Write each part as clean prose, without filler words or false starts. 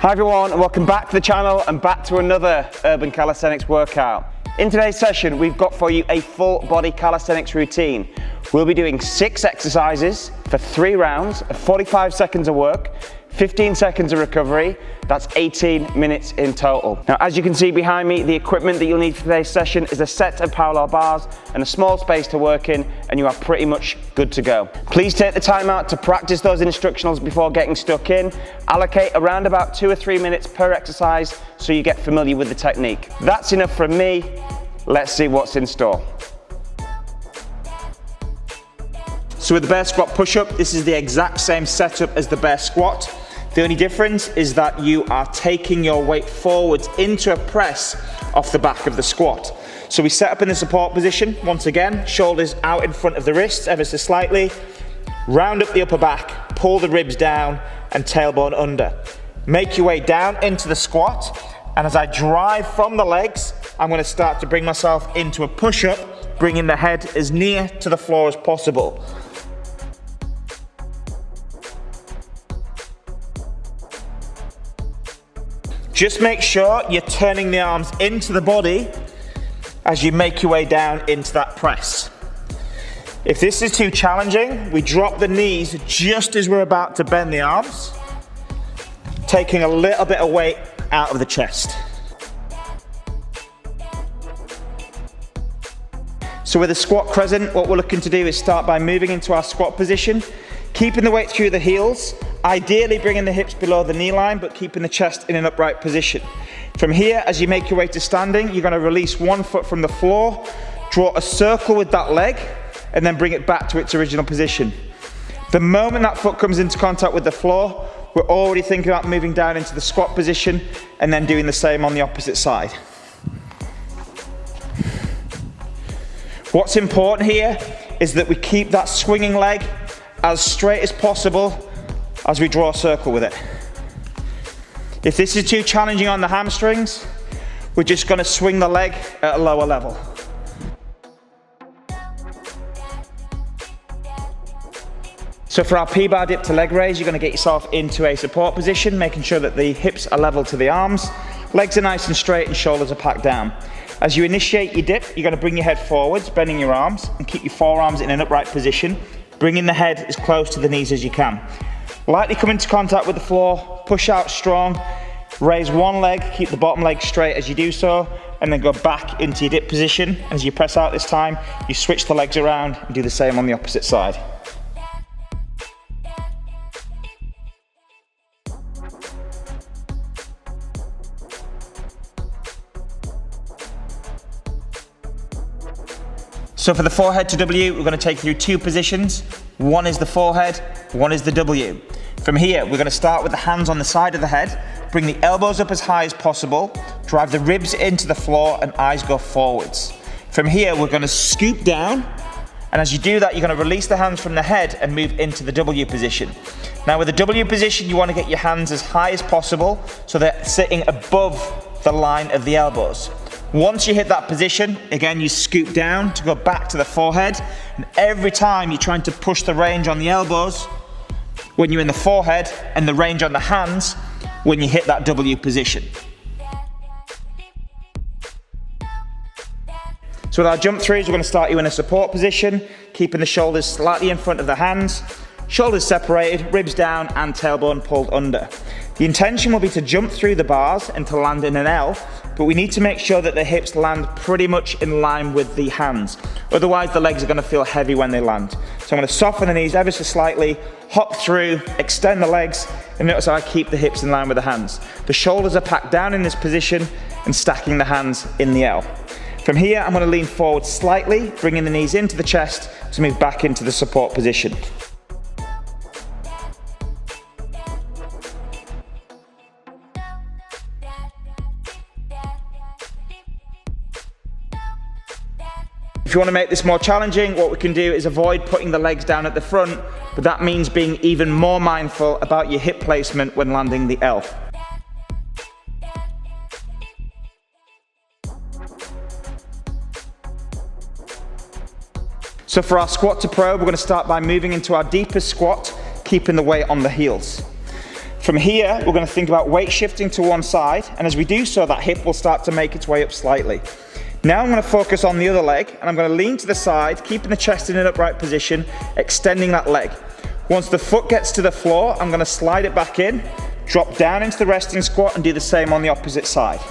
Hi everyone, and welcome back to the channel and back to another urban calisthenics workout. In today's session, we've got for you a full body calisthenics routine. We'll be doing 6 exercises for 3 rounds of 45 seconds of work, 15 seconds of recovery. That's 18 minutes in total. Now, as you can see behind me, the equipment that you'll need for today's session is a set of parallel bars and a small space to work in, and you are pretty much good to go. Please take the time out to practice those instructionals before getting stuck in. Allocate around about 2 or 3 minutes per exercise so you get familiar with the technique. That's enough from me. Let's see what's in store. So with the bear squat push-up, this is the exact same setup as the bear squat. The only difference is that you are taking your weight forwards into a press off the back of the squat. So we set up in the support position, once again, shoulders out in front of the wrists ever so slightly, round up the upper back, pull the ribs down and tailbone under. Make your way down into the squat, and as I drive from the legs, I'm going to start to bring myself into a push-up, bringing the head as near to the floor as possible. Just make sure you're turning the arms into the body as you make your way down into that press. If this is too challenging, we drop the knees just as we're about to bend the arms, taking a little bit of weight out of the chest. So with a squat crescent, what we're looking to do is start by moving into our squat position, keeping the weight through the heels, ideally bringing the hips below the knee line, but keeping the chest in an upright position. From here, as you make your way to standing, you're going to release one foot from the floor, draw a circle with that leg, and then bring it back to its original position. The moment that foot comes into contact with the floor, we're already thinking about moving down into the squat position and then doing the same on the opposite side. What's important here is that we keep that swinging leg as straight as possible as we draw a circle with it. If this is too challenging on the hamstrings, we're just going to swing the leg at a lower level. So for our P-bar dip to leg raise, you're going to get yourself into a support position, making sure that the hips are level to the arms, legs are nice and straight and shoulders are packed down. As you initiate your dip, you're going to bring your head forwards, bending your arms, and keep your forearms in an upright position, bringing the head as close to the knees as you can. Lightly come into contact with the floor, push out strong, raise one leg, keep the bottom leg straight as you do so, and then go back into your dip position. As you press out this time, you switch the legs around and do the same on the opposite side. So for the forehead to W, we're going to take through 2 positions. One is the forehead, one is the W. From here, we're going to start with the hands on the side of the head, bring the elbows up as high as possible, drive the ribs into the floor and eyes go forwards. From here, we're going to scoop down, and as you do that, you're going to release the hands from the head and move into the W position. Now with the W position, you want to get your hands as high as possible so they're sitting above the line of the elbows. Once you hit that position, again, you scoop down to go back to the forehead, and every time you're trying to push the range on the elbows when you're in the forehead and the range on the hands when you hit that W position. So with our jump throughs, we're going to start you in a support position, keeping the shoulders slightly in front of the hands, shoulders separated, ribs down and tailbone pulled under. The intention will be to jump through the bars and to land in an L, but we need to make sure that the hips land pretty much in line with the hands. Otherwise, the legs are going to feel heavy when they land. So I'm going to soften the knees ever so slightly, hop through, extend the legs, and notice how I keep the hips in line with the hands. The shoulders are packed down in this position and stacking the hands in the L. From here, I'm going to lean forward slightly, bringing the knees into the chest to move back into the support position. If you want to make this more challenging, what we can do is avoid putting the legs down at the front, but that means being even more mindful about your hip placement when landing the L. So for our squat to pro, we're going to start by moving into our deepest squat, keeping the weight on the heels. From here, we're going to think about weight shifting to one side, and as we do so, that hip will start to make its way up slightly. Now I'm going to focus on the other leg, and I'm going to lean to the side, keeping the chest in an upright position, extending that leg. Once the foot gets to the floor, I'm going to slide it back in, drop down into the resting squat, and do the same on the opposite side.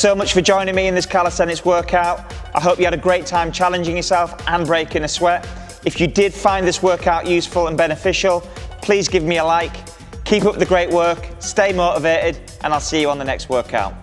so much for joining me in this calisthenics workout. I hope you had a great time challenging yourself and breaking a sweat. If you did find this workout useful and beneficial, please give me a like. Keep up the great work, stay motivated, and I'll see you on the next workout.